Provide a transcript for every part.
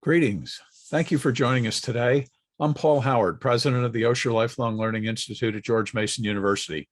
Greetings. Thank you for joining us today. I'm Paul Howard, president of the Osher Lifelong Learning Institute at George Mason University.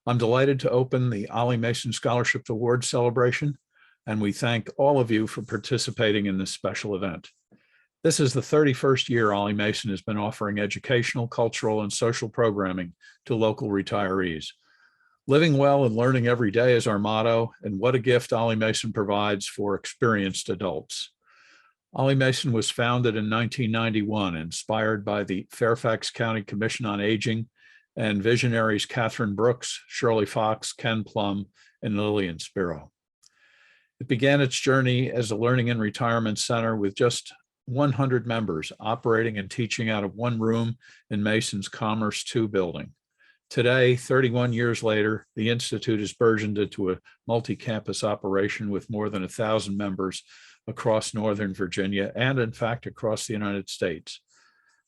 I'm delighted to open the OLLI Mason Scholarship Award celebration, and we thank all of you for participating in this special event. This is the 31st year OLLI Mason has been offering educational, cultural, and social programming to local retirees. Living well and learning every day is our motto, and what a gift OLLI Mason provides for experienced adults. OLLI Mason was founded in 1991, inspired by the Fairfax County Commission on Aging and visionaries Catherine Brooks, Shirley Fox, Ken Plum, and Lillian Spiro. It began its journey as a learning and retirement center with just 100 members operating and teaching out of one room in Mason's Commerce II building. Today, 31 years later, the Institute has burgeoned into a multi-campus operation with more than 1,000 members across Northern Virginia and, in fact, across the United States.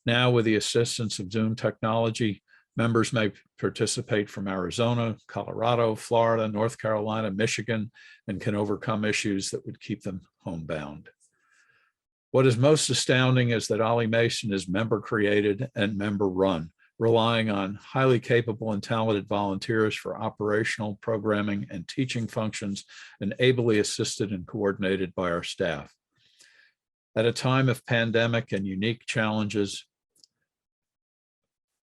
Now, with the assistance of Zoom technology, members may participate from Arizona, Colorado, Florida, North Carolina, Michigan, and can overcome issues that would keep them homebound. What is most astounding is that OLLI Mason is member-created and member-run, relying on highly capable and talented volunteers for operational, programming, and teaching functions, and ably assisted and coordinated by our staff. At a time of pandemic and unique challenges,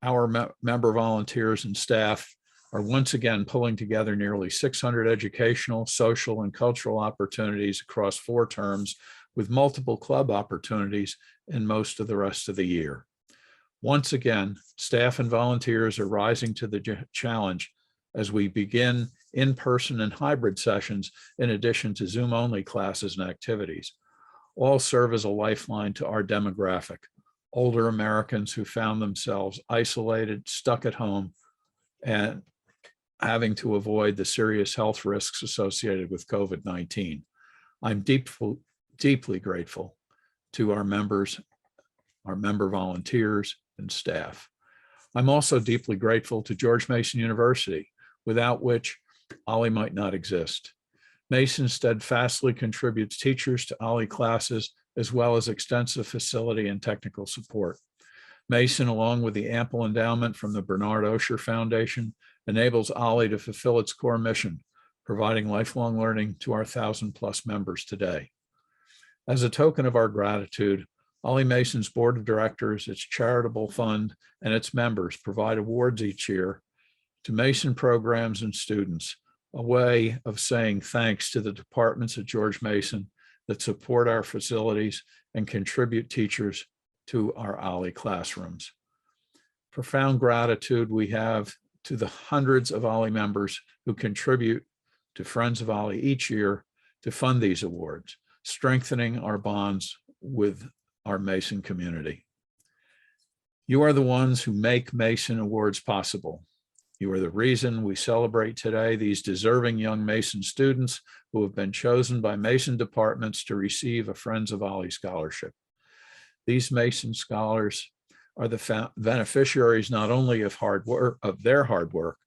our member volunteers and staff are once again pulling together nearly 600 educational, social, and cultural opportunities across 4 terms, with multiple club opportunities in most of the rest of the year. Once again, staff and volunteers are rising to the challenge as we begin in-person and hybrid sessions in addition to Zoom-only classes and activities. All serve as a lifeline to our demographic, older Americans who found themselves isolated, stuck at home, and having to avoid the serious health risks associated with COVID-19. I'm deeply grateful to our members, our member volunteers, and staff. I'm also deeply grateful to George Mason University, without which OLLI might not exist. Mason steadfastly contributes teachers to OLLI classes, as well as extensive facility and technical support. Mason, along with the ample endowment from the Bernard Osher Foundation, enables OLLI to fulfill its core mission, providing lifelong learning to our 1,000+ members today. As a token of our gratitude, OLLI Mason's board of directors, its charitable fund, and its members provide awards each year to Mason programs and students, a way of saying thanks to the departments at George Mason that support our facilities and contribute teachers to our OLLI classrooms. Profound gratitude we have to the hundreds of OLLI members who contribute to Friends of OLLI each year to fund these awards, strengthening our bonds with our Mason community. You are the ones who make Mason Awards possible. You are the reason we celebrate today these deserving young Mason students who have been chosen by Mason departments to receive a Friends of OLLI scholarship. These Mason scholars are the beneficiaries not only of their hard work,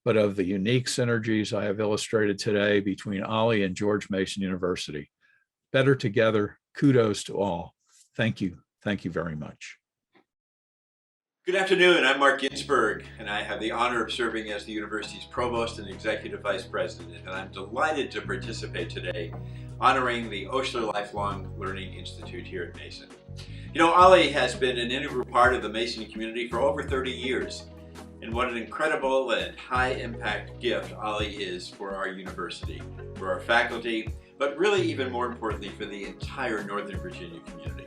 but of the unique synergies I have illustrated today between OLLI and George Mason University. Better together, kudos to all. Thank you. Thank you very much. Good afternoon. I'm Mark Ginsberg, and I have the honor of serving as the university's provost and executive vice president, and I'm delighted to participate today honoring the Osher Lifelong Learning Institute here at Mason. You know, OLLI has been an integral part of the Mason community for over 30 years, and what an incredible and high impact gift OLLI is for our university, for our faculty, but really even more importantly for the entire Northern Virginia community.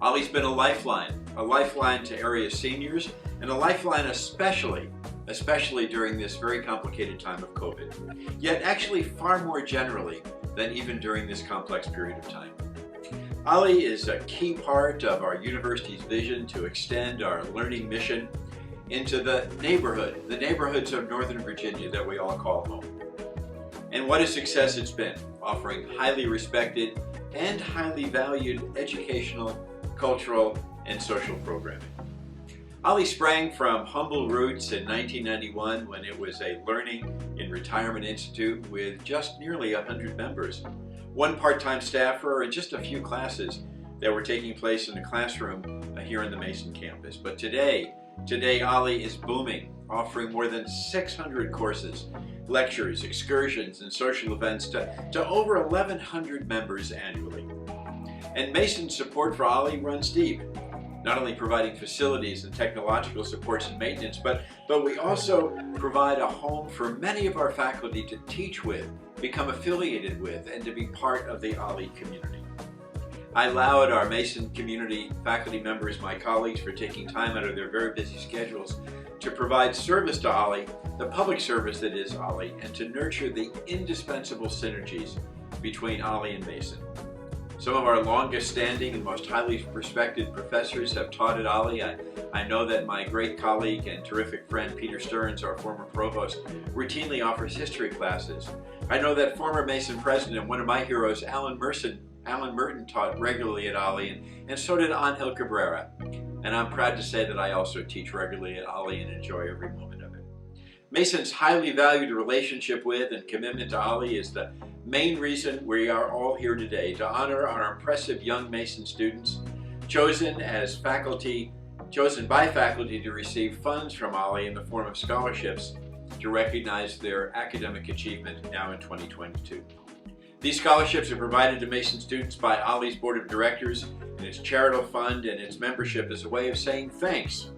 OLLI's been a lifeline to area seniors, and a lifeline especially during this very complicated time of COVID, yet actually far more generally than even during this complex period of time. OLLI is a key part of our university's vision to extend our learning mission into the neighborhoods of Northern Virginia that we all call home. And what a success it's been, offering highly respected and highly valued educational, cultural, and social programming. OLLI sprang from humble roots in 1991 when it was a learning in retirement institute with just nearly 100 members, one part-time staffer, and just a few classes, that were taking place in the classroom here in the Mason campus. But today OLLI is booming, offering more than 600 courses, lectures, excursions, and social events to over 1,100 members annually. And Mason's support for OLLI runs deep, not only providing facilities and technological supports and maintenance, but we also provide a home for many of our faculty to teach with, become affiliated with, and to be part of the OLLI community. I laud our Mason community faculty members, my colleagues, for taking time out of their very busy schedules to provide service to OLLI, the public service that is OLLI, and to nurture the indispensable synergies between OLLI and Mason. Some of our longest standing and most highly respected professors have taught at OLLI. I know that my great colleague and terrific friend Peter Stearns, our former provost, routinely offers history classes. I know that former Mason president, one of my heroes, Alan Merton, taught regularly at OLLI, and so did Angel Cabrera. And I'm proud to say that I also teach regularly at OLLI and enjoy every moment of it. Mason's highly valued relationship with and commitment to OLLI is the main reason we are all here today, to honor our impressive young Mason students chosen by faculty to receive funds from OLLI in the form of scholarships to recognize their academic achievement now in 2022. These scholarships are provided to Mason students by OLLI's Board of Directors and its charitable fund and its membership as a way of saying thanks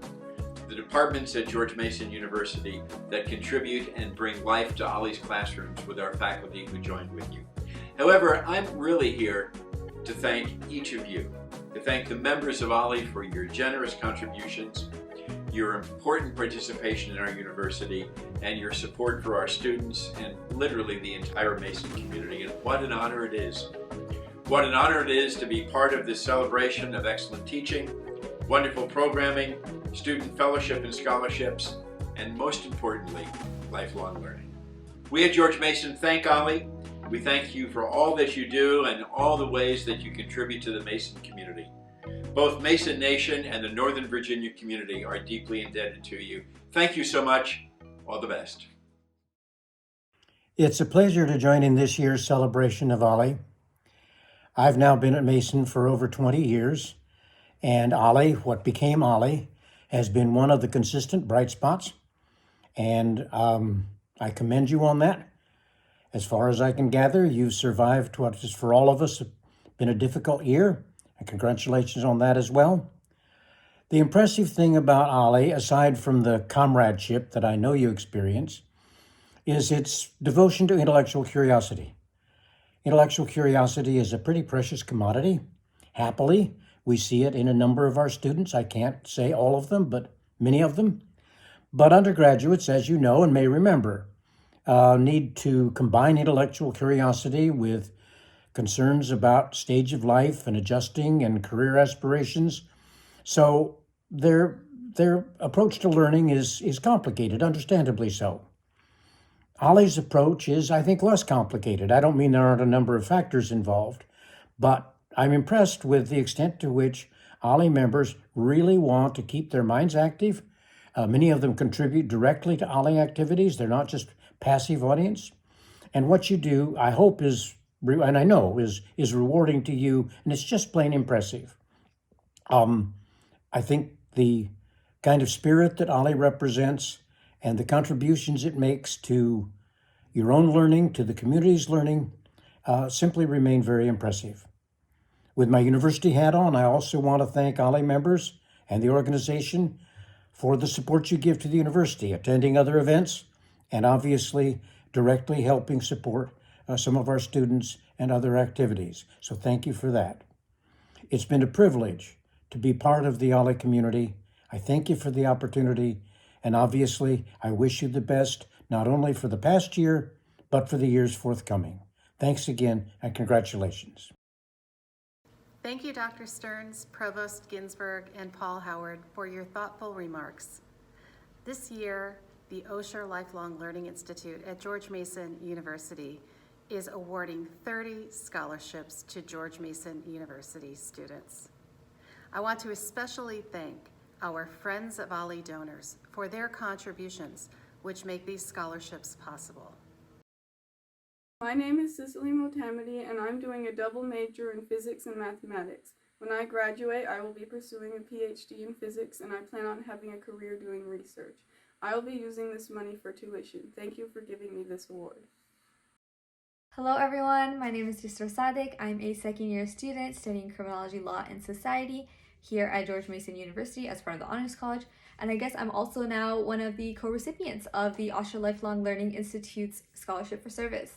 to the departments at George Mason University that contribute and bring life to OLLI's classrooms with our faculty who joined with you. However, I'm really here to thank each of you, to thank the members of OLLI for your generous contributions, your important participation in our university, and your support for our students and literally the entire Mason community. And what an honor it is. What an honor it is to be part of this celebration of excellent teaching, wonderful programming, student fellowship and scholarships, and most importantly, lifelong learning. We at George Mason thank OLLI. We thank you for all that you do and all the ways that you contribute to the Mason community. Both Mason Nation and the Northern Virginia community are deeply indebted to you. Thank you so much. All the best. It's a pleasure to join in this year's celebration of OLLI. I've now been at Mason for over 20 years, and OLLI, what became OLLI, has been one of the consistent bright spots, and I commend you on that. As far as I can gather, you've survived what has for all of us been a difficult year, and congratulations on that as well. The impressive thing about OLLI, aside from the comradeship that I know you experience, is its devotion to intellectual curiosity. Intellectual curiosity is a pretty precious commodity. Happily, we see it in a number of our students. I can't say all of them, but many of them. But undergraduates, as you know and may remember, need to combine intellectual curiosity with concerns about stage of life and adjusting and career aspirations. So their approach to learning is complicated, understandably so. OLLI's approach is, I think, less complicated. I don't mean there aren't a number of factors involved, but I'm impressed with the extent to which OLLI members really want to keep their minds active. Many of them contribute directly to OLLI activities. They're not just passive audience. And what you do, I hope and I know is rewarding to you, and it's just plain impressive. I think the kind of spirit that OLLI represents and the contributions it makes to your own learning, to the community's learning, simply remain very impressive. With my university hat on, I also want to thank OLLI members and the organization for the support you give to the university, attending other events, and obviously directly helping support some of our students and other activities. So thank you for that. It's been a privilege to be part of the OLLI community. I thank you for the opportunity, and obviously I wish you the best, not only for the past year, but for the years forthcoming. Thanks again, and congratulations. Thank you, Dr. Stearns, Provost Ginsberg, and Paul Howard for your thoughtful remarks. This year, the Osher Lifelong Learning Institute at George Mason University is awarding 30 scholarships to George Mason University students. I want to especially thank our Friends of OLLI donors for their contributions, which make these scholarships possible. My name is Cicely Motamedi, and I'm doing a double major in physics and mathematics. When I graduate, I will be pursuing a PhD in physics, and I plan on having a career doing research. I will be using this money for tuition. Thank you for giving me this award. Hello everyone, my name is Yusra Sadek. I'm a second-year student studying criminology, law, and society here at George Mason University as part of the Honors College. And I guess I'm also now one of the co-recipients of the Osher Lifelong Learning Institute's Scholarship for Service.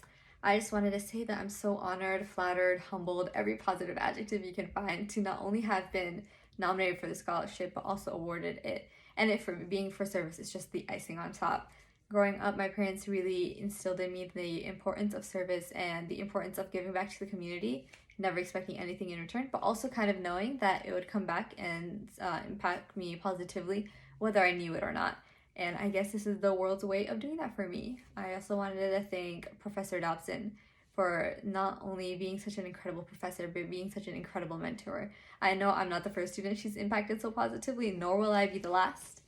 I just wanted to say that I'm so honored, flattered, humbled, every positive adjective you can find to not only have been nominated for the scholarship, but also awarded it. And it for being for service is just the icing on top. Growing up, my parents really instilled in me the importance of service and the importance of giving back to the community, never expecting anything in return, but also kind of knowing that it would come back and impact me positively, whether I knew it or not. And I guess this is the world's way of doing that for me. I also wanted to thank Professor Dobson for not only being such an incredible professor, but being such an incredible mentor. I know I'm not the first student she's impacted so positively, nor will I be the last.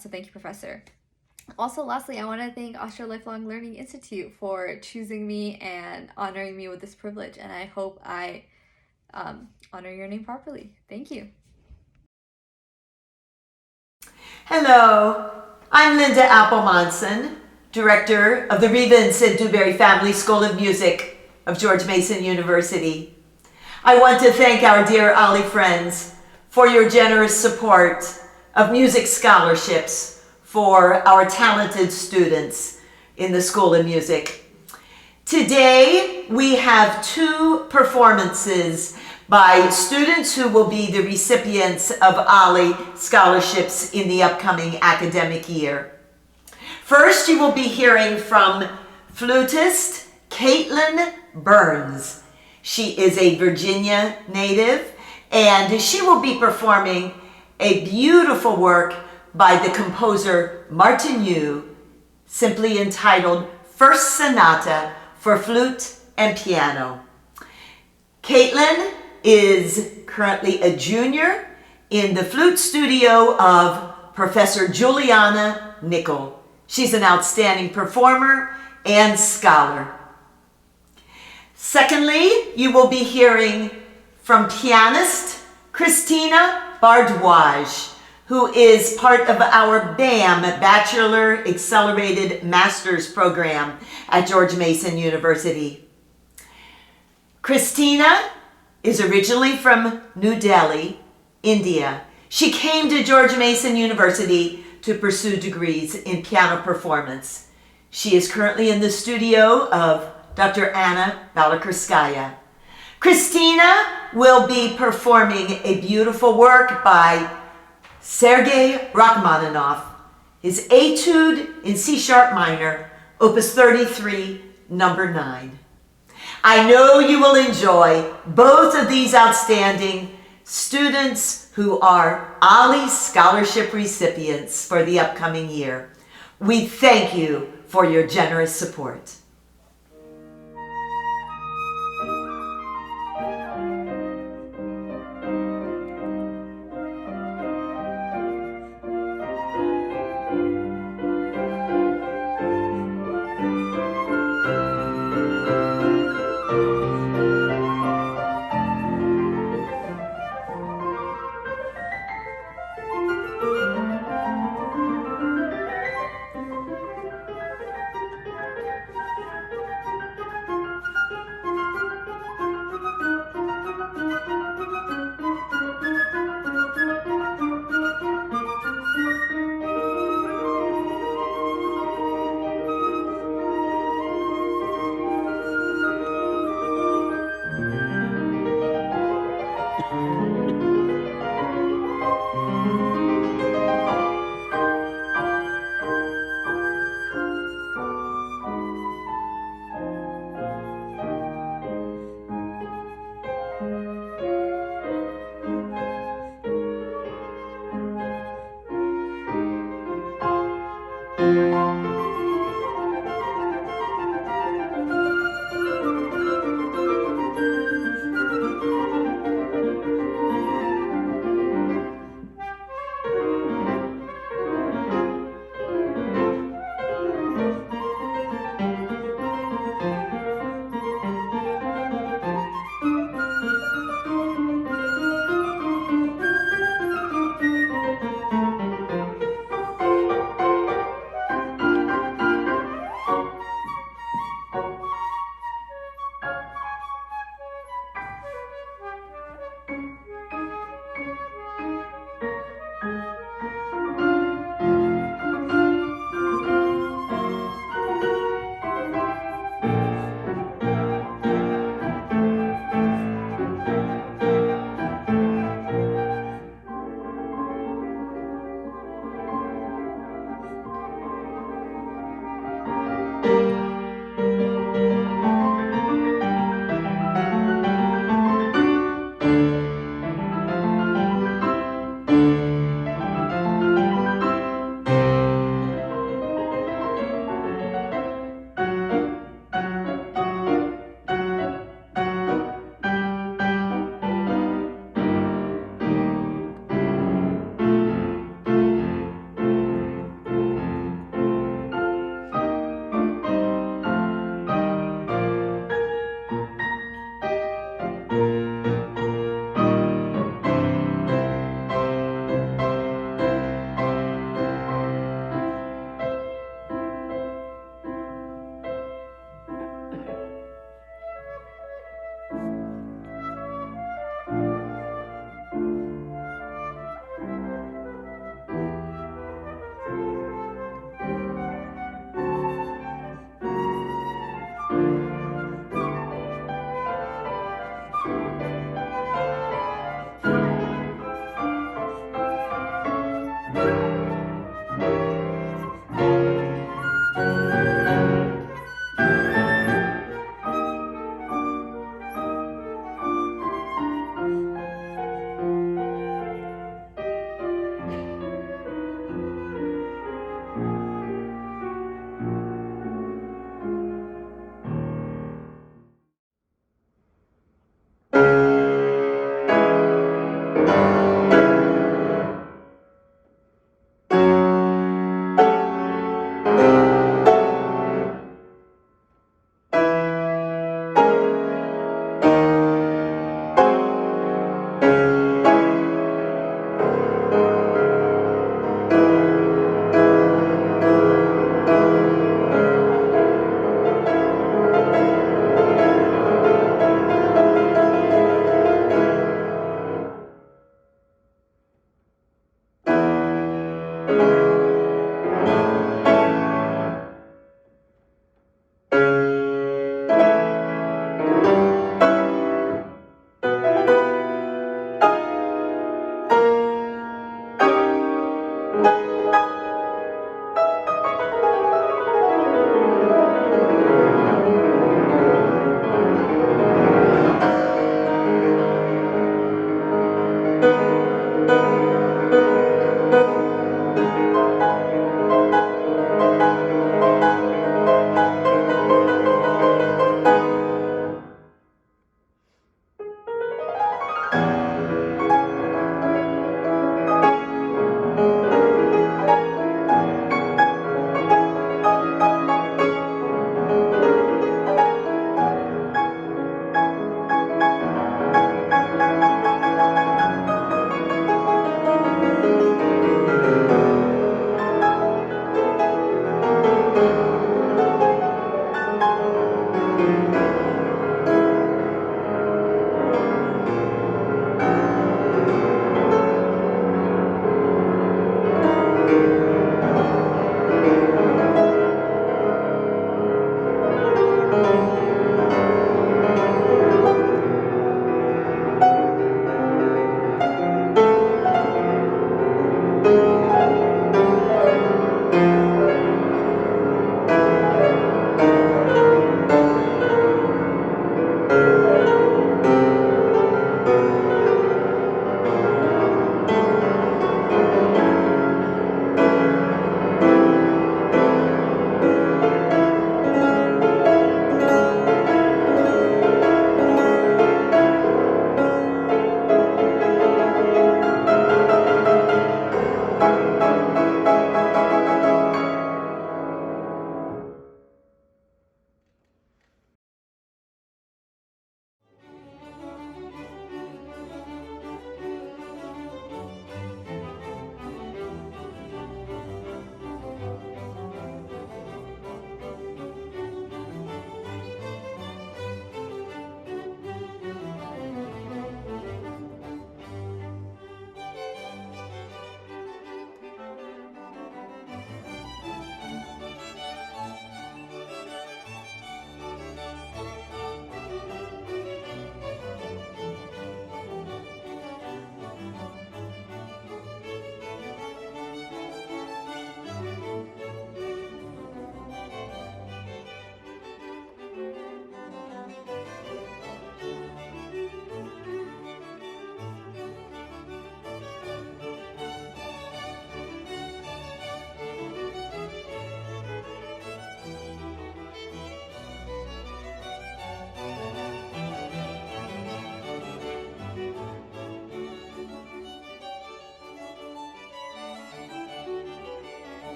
So thank you, Professor. Also, lastly, I want to thank Osher Lifelong Learning Institute for choosing me and honoring me with this privilege, and I hope I honor your name properly. Thank you. Hello, I'm Linda Applemonson, Director of the Reva and Sid Dewberry Family School of Music of George Mason University. I want to thank our dear OLLI friends for your generous support of music scholarships for our talented students in the School of Music. Today, we have two performances by students who will be the recipients of OLLI scholarships in the upcoming academic year. First, you will be hearing from flutist Caitlin Burns. She is a Virginia native, and she will be performing a beautiful work by the composer Martin Yu, simply entitled First Sonata for Flute and Piano. Caitlin is currently a junior in the flute studio of Professor Juliana Nickel. She's an outstanding performer and scholar. Secondly, you will be hearing from pianist Christina Bardouage, who is part of our BAM, Bachelor Accelerated Master's Program at George Mason University. Christina is originally from New Delhi, India. She came to George Mason University to pursue degrees in piano performance. She is currently in the studio of Dr. Anna Balakurskaya. Christina will be performing a beautiful work by Sergei Rachmaninoff, his Etude in C-sharp minor, Opus 33, number 9. I know you will enjoy both of these outstanding students who are OLLI Scholarship recipients for the upcoming year. We thank you for your generous support.